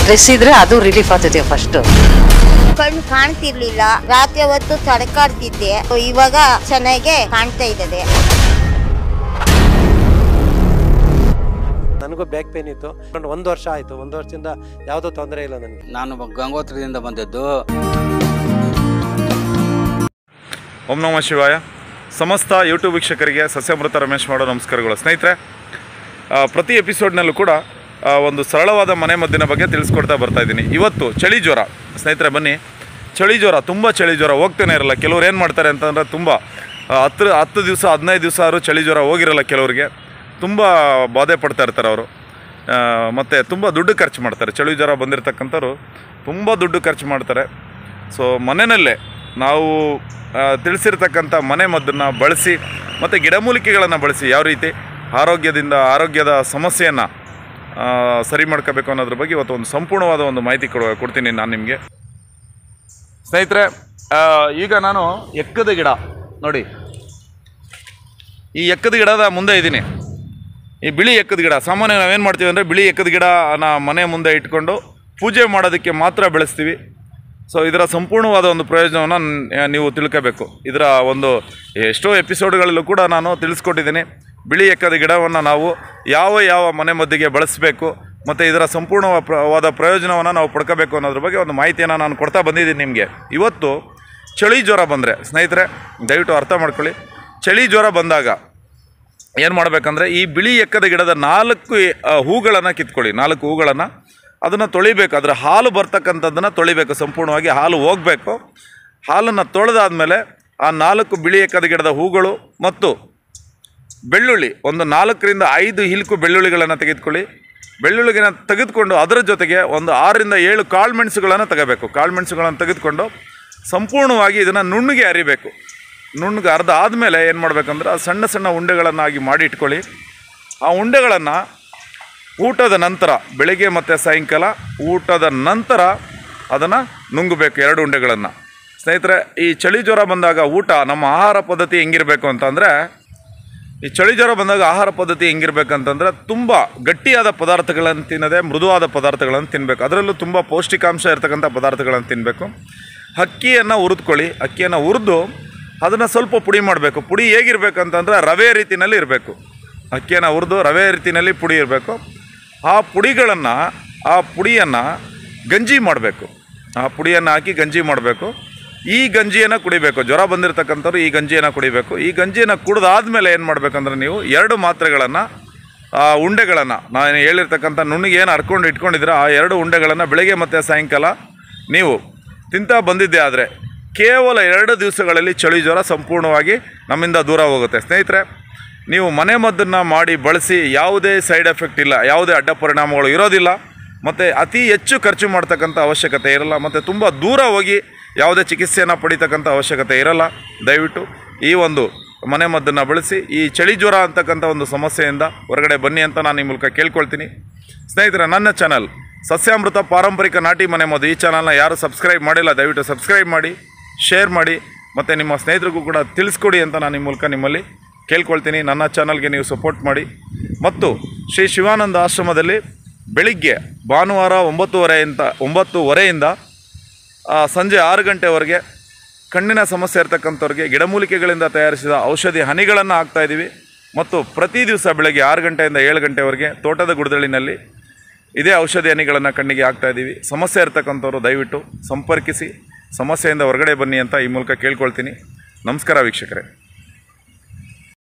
Stress ಇದ್ರೆ ಅದು relief ಆಗ್ತದೆ ಫಸ್ಟ್. ಕಣ್ಣು ಕಾಣ್ತಿರ್ಲಿಲ್ಲ, ರಾತ್ರಿ ಹೊತ್ತು ತಡಕಾಡ್ತಿದ್ದೆ, ಇವಾಗ ಚೆನ್ನಾಗಿ ಕಾಣ್ತಾ ಇದ್ದದೆ. ನನಗೂ ಬ್ಯಾಕ್ ಪೇನ್ ಇತ್ತು. 1 ವರ್ಷ ಆಯಿತು. 1 ವರ್ಷದಿಂದ ಯಾವುದೋ ತೊಂದರೆ ಇಲ್ಲ ನನಗೆ. ನಾನು ಗಂಗೋತ್ರಿಯಿಂದ ಬಂದದ್ದು. ಓಂ ನಮಃ ಶಿವಾಯ. ಸಮಸ್ತ ಯೂಟ್ಯೂಬ್ ವೀಕ್ಷಕರಿಗೆ ಸಸ್ಯಾಮೃತ ರಮೇಶ್ ಮಾಡೋ ನಮಸ್ಕಾರಗಳು. ಸ್ನೇಹಿತರೆ, ಪ್ರತಿ ಎಪಿಸೋಡ್ನಲ್ಲೂ ಕೂಡ ಒಂದು ಸರಳವಾದ ಮನೆ ಮದ್ದಿನ ಬಗ್ಗೆ ತಿಳಿಸ್ಕೊಡ್ತಾ ಬರ್ತಾಯಿದ್ದೀನಿ. ಇವತ್ತು ಚಳಿ ಜ್ವರ. ಸ್ನೇಹಿತರೆ ಬನ್ನಿ, ಚಳಿ ಜ್ವರ, ತುಂಬ ಚಳಿ ಜ್ವರ ಹೋಗ್ತಾನೆ ಇರಲ್ಲ. ಕೆಲವ್ರು ಏನು ಮಾಡ್ತಾರೆ ಅಂತಂದರೆ ತುಂಬ 10 ದಿವಸ 15 ದಿವಸ ಆದರೂ ಚಳಿ ಜ್ವರ ಹೋಗಿರಲ್ಲ. ಕೆಲವರಿಗೆ ತುಂಬ ಬಾಧೆ ಪಡ್ತಾ ಇರ್ತಾರೆ ಅವರು. ಮತ್ತು ತುಂಬ ದುಡ್ಡು ಖರ್ಚು ಮಾಡ್ತಾರೆ. ಚಳಿ ಜ್ವರ ಬಂದಿರತಕ್ಕಂಥವ್ರು ತುಂಬ ದುಡ್ಡು ಖರ್ಚು ಮಾಡ್ತಾರೆ. ಸೊ ಮನೆಯಲ್ಲೇ ನಾವು ತಿಳಿಸಿರ್ತಕ್ಕಂಥ ಮನೆ ಮದ್ದನ್ನು ಬಳಸಿ ಮತ್ತು ಗಿಡಮೂಲಿಕೆಗಳನ್ನು ಬಳಸಿ ಯಾವ ರೀತಿ ಆರೋಗ್ಯದ ಸಮಸ್ಯೆಯನ್ನು ಸರಿ ಮಾಡ್ಕೋಬೇಕು ಅನ್ನೋದ್ರ ಬಗ್ಗೆ ಇವತ್ತು ಒಂದು ಸಂಪೂರ್ಣವಾದ ಒಂದು ಮಾಹಿತಿ ಕೊಡ್ತೀನಿ ನಾನು ನಿಮಗೆ. ಸ್ನೇಹಿತರೆ, ಈಗ ನಾನು ಎಕ್ಕದ ಗಿಡ ನೋಡಿ, ಈ ಎಕ್ಕದ ಗಿಡದ ಮುಂದೆ ಇದ್ದೀನಿ. ಈ ಬಿಳಿ ಎಕ್ಕದ ಗಿಡ ಸಾಮಾನ್ಯ ನಾವೇನು ಮಾಡ್ತೀವಿ ಅಂದರೆ ಬಿಳಿ ಎಕ್ಕದ ಗಿಡನ ಮನೆ ಮುಂದೆ ಇಟ್ಕೊಂಡು ಪೂಜೆ ಮಾಡೋದಕ್ಕೆ ಮಾತ್ರ ಬೆಳೆಸ್ತೀವಿ. ಸೊ ಇದರ ಸಂಪೂರ್ಣವಾದ ಒಂದು ಪ್ರಯೋಜನವನ್ನು ನೀವು ತಿಳ್ಕೋಬೇಕು. ಇದರ ಒಂದು ಎಷ್ಟೋ ಎಪಿಸೋಡ್ಗಳಲ್ಲೂ ಕೂಡ ನಾನು ತಿಳಿಸ್ಕೊಟ್ಟಿದ್ದೀನಿ. ಬಿಳಿ ಎಕ್ಕದ ಗಿಡವನ್ನು ನಾವು ಯಾವ ಮನೆ ಮದ್ದಿಗೆ ಬಳಸಬೇಕು ಮತ್ತು ಇದರ ಸಂಪೂರ್ಣವಾದ ಪ್ರಯೋಜನವನ್ನು ನಾವು ಪಡ್ಕೋಬೇಕು ಅನ್ನೋದ್ರ ಬಗ್ಗೆ ಒಂದು ಮಾಹಿತಿಯನ್ನು ನಾನು ಕೊಡ್ತಾ ಬಂದಿದ್ದೀನಿ ನಿಮಗೆ. ಇವತ್ತು ಚಳಿ ಜ್ವರ ಬಂದರೆ ಸ್ನೇಹಿತರೆ ದಯವಿಟ್ಟು ಅರ್ಥ ಮಾಡ್ಕೊಳ್ಳಿ. ಚಳಿ ಜ್ವರ ಬಂದಾಗ ಏನು ಮಾಡಬೇಕಂದ್ರೆ ಈ ಬಿಳಿ ಎಕ್ಕದ ಗಿಡದ 4 ಹೂಗಳನ್ನು ಕಿತ್ಕೊಳ್ಳಿ. 4 ಹೂಗಳನ್ನು ಅದನ್ನು ತೊಳಿಬೇಕು. ಅದರ ಹಾಲು ಬರ್ತಕ್ಕಂಥದ್ದನ್ನು ತೊಳಿಬೇಕು. ಸಂಪೂರ್ಣವಾಗಿ ಹಾಲು ಹೋಗಬೇಕು. ಹಾಲನ್ನು ತೊಳೆದಾದಮೇಲೆ ಆ 4 ಬಿಳಿ ಎಕ್ಕದ ಗಿಡದ ಹೂಗಳು ಮತ್ತು ಬೆಳ್ಳುಳ್ಳಿ, ಒಂದು 4 ರಿಂದ 5 ಹಿಲ್ಕು ಬೆಳ್ಳುಳ್ಳಿಗಳನ್ನು ತೆಗೆದುಕೊಳ್ಳಿ. ಬೆಳ್ಳುಳ್ಳಿನ ತೆಗೆದುಕೊಂಡು ಅದರ ಜೊತೆಗೆ ಒಂದು 6 ರಿಂದ 7 ಕಾಳುಮೆಣಸುಗಳನ್ನು ತಗೋಬೇಕು. ಕಾಳುಮೆಣಸುಗಳನ್ನು ತೆಗೆದುಕೊಂಡು ಸಂಪೂರ್ಣವಾಗಿ ಇದನ್ನು ನುಣ್ಣಗೆ ಅರಿಬೇಕು. ನುಣ್ಣಗೆ ಅರ್ಧ ಆದಮೇಲೆ ಏನು ಮಾಡಬೇಕಂದ್ರೆ ಸಣ್ಣ ಸಣ್ಣ ಉಂಡೆಗಳನ್ನಾಗಿ ಮಾಡಿ ಇಟ್ಕೊಳ್ಳಿ. ಆ ಉಂಡೆಗಳನ್ನು ಊಟದ ನಂತರ, ಬೆಳಿಗ್ಗೆ ಮತ್ತು ಸಾಯಂಕಾಲ ಊಟದ ನಂತರ ಅದನ್ನು ನುಂಗಬೇಕು, 2 ಉಂಡೆಗಳನ್ನು. ಸ್ನೇಹಿತರೆ, ಈ ಚಳಿ ಜ್ವರ ಬಂದಾಗ ಊಟ, ನಮ್ಮ ಆಹಾರ ಪದ್ಧತಿ ಹೆಂಗಿರಬೇಕು ಅಂತಂದರೆ, ಈ ಚಳಿ ಜ್ವರ ಬಂದಾಗ ಆಹಾರ ಪದ್ಧತಿ ಹೆಂಗಿರ್ಬೇಕಂತಂದರೆ ತುಂಬ ಗಟ್ಟಿಯಾದ ಪದಾರ್ಥಗಳನ್ನು ತಿನ್ನದೆ ಮೃದುವಾದ ಪದಾರ್ಥಗಳನ್ನು ತಿನ್ನಬೇಕು. ಅದರಲ್ಲೂ ತುಂಬ ಪೌಷ್ಟಿಕಾಂಶ ಇರ್ತಕ್ಕಂಥ ಪದಾರ್ಥಗಳನ್ನು ತಿನ್ನಬೇಕು. ಅಕ್ಕಿಯನ್ನು ಹುರಿದುಕೊಳ್ಳಿ. ಅಕ್ಕಿಯನ್ನು ಹುರಿದು ಅದನ್ನು ಸ್ವಲ್ಪ ಪುಡಿ ಮಾಡಬೇಕು. ಪುಡಿ ಹೇಗಿರ್ಬೇಕಂತಂದರೆ ರವೆ ರೀತಿಯಲ್ಲಿ ಇರಬೇಕು. ಅಕ್ಕಿಯನ್ನು ಹುರಿದು ರವೆ ರೀತಿಯಲ್ಲಿ ಪುಡಿ ಇರಬೇಕು. ಆ ಪುಡಿಯನ್ನು ಗಂಜಿ ಮಾಡಬೇಕು. ಆ ಪುಡಿಯನ್ನು ಹಾಕಿ ಗಂಜಿ ಮಾಡಬೇಕು. ಈ ಗಂಜಿಯನ್ನು ಕುಡಿಬೇಕು. ಜ್ವರ ಬಂದಿರತಕ್ಕಂಥವ್ರು ಈ ಗಂಜಿಯನ್ನು ಕುಡಿಬೇಕು. ಈ ಗಂಜಿಯನ್ನು ಕುಡಿದಾದ್ಮೇಲೆ ಏನು ಮಾಡಬೇಕಂದ್ರೆ ನೀವು 2 ಮಾತ್ರೆಗಳನ್ನು, ಉಂಡೆಗಳನ್ನು, ನಾನು ಹೇಳಿರ್ತಕ್ಕಂಥ ನುಣ್ಣಿಗೆ ಏನು ಹರ್ಕೊಂಡು ಇಟ್ಕೊಂಡಿದ್ರೆ ಆ 2 ಉಂಡೆಗಳನ್ನು ಬೆಳಗ್ಗೆ ಮತ್ತು ಸಾಯಂಕಾಲ ನೀವು ತಿಂತಾ ಬಂದಿದ್ದೆ ಆದರೆ ಕೇವಲ 2 ದಿವಸಗಳಲ್ಲಿ ಚಳಿ ಜ್ವರ ಸಂಪೂರ್ಣವಾಗಿ ನಮ್ಮಿಂದ ದೂರ ಹೋಗುತ್ತೆ. ಸ್ನೇಹಿತರೆ, ನೀವು ಮನೆ ಮದ್ದನ್ನು ಮಾಡಿ ಬಳಸಿ ಯಾವುದೇ ಸೈಡ್ ಎಫೆಕ್ಟ್ ಇಲ್ಲ, ಯಾವುದೇ ಅಡ್ಡ ಪರಿಣಾಮಗಳು ಇರೋದಿಲ್ಲ ಮತ್ತು ಅತಿ ಹೆಚ್ಚು ಖರ್ಚು ಮಾಡ್ತಕ್ಕಂಥ ಅವಶ್ಯಕತೆ ಇರಲ್ಲ ಮತ್ತು ತುಂಬ ದೂರ ಹೋಗಿ ಯಾವುದೇ ಚಿಕಿತ್ಸೆಯನ್ನು ಪಡಿತಕ್ಕಂಥ ಅವಶ್ಯಕತೆ ಇರಲ್ಲ. ದಯವಿಟ್ಟು ಈ ಒಂದು ಮನೆ ಮದ್ದನ್ನು ಬಳಸಿ ಈ ಚಳಿ ಜ್ವರ ಅಂತಕ್ಕಂಥ ಒಂದು ಸಮಸ್ಯೆಯಿಂದ ಹೊರಗಡೆ ಬನ್ನಿ ಅಂತ ನಾನು ಈ ಮೂಲಕ ಕೇಳ್ಕೊಳ್ತೀನಿ. ಸ್ನೇಹಿತರೆ, ನನ್ನ ಚಾನಲ್ ಸಸ್ಯಾಮೃತ ಪಾರಂಪರಿಕ ನಾಟಿ ಮನೆ ಮದ್ದು, ಈ ಚಾನಲ್ನ ಯಾರು ಸಬ್ಸ್ಕ್ರೈಬ್ ಮಾಡಿಲ್ಲ ದಯವಿಟ್ಟು ಸಬ್ಸ್ಕ್ರೈಬ್ ಮಾಡಿ, ಶೇರ್ ಮಾಡಿ ಮತ್ತು ನಿಮ್ಮ ಸ್ನೇಹಿತರಿಗೂ ಕೂಡ ತಿಳಿಸ್ಕೊಡಿ ಅಂತ ನಾನು ಈ ಮೂಲಕ ನಿಮ್ಮಲ್ಲಿ ಕೇಳ್ಕೊಳ್ತೀನಿ. ನನ್ನ ಚಾನಲ್ಗೆ ನೀವು ಸಪೋರ್ಟ್ ಮಾಡಿ. ಮತ್ತು ಶ್ರೀ ಶಿವಾನಂದ ಆಶ್ರಮದಲ್ಲಿ ಬೆಳಿಗ್ಗೆ ಭಾನುವಾರ 9:30ಯಿಂದ ಸಂಜೆ 6 ಗಂಟೆವರೆಗೆ ಕಣ್ಣಿನ ಸಮಸ್ಯೆ ಇರ್ತಕ್ಕಂಥವ್ರಿಗೆ ಗಿಡಮೂಲಿಕೆಗಳಿಂದ ತಯಾರಿಸಿದ ಔಷಧಿ ಹನಿಗಳನ್ನು ಹಾಕ್ತಾಯಿದ್ದೀವಿ. ಮತ್ತು ಪ್ರತಿ ದಿವಸ ಬೆಳಗ್ಗೆ 6 ಗಂಟೆಯಿಂದ 7 ಗಂಟೆವರೆಗೆ ತೋಟದ ಗುಡದಳ್ಳಿನಲ್ಲಿ ಇದೇ ಔಷಧಿ ಹನಿಗಳನ್ನು ಕಣ್ಣಿಗೆ ಹಾಕ್ತಾಯಿದ್ದೀವಿ. ಸಮಸ್ಯೆ ಇರ್ತಕ್ಕಂಥವ್ರು ದಯವಿಟ್ಟು ಸಂಪರ್ಕಿಸಿ ಸಮಸ್ಯೆಯಿಂದ ಹೊರಗಡೆ ಬನ್ನಿ ಅಂತ ಈ ಮೂಲಕ ಕೇಳ್ಕೊಳ್ತೀನಿ. ನಮಸ್ಕಾರ ವೀಕ್ಷಕರೇ.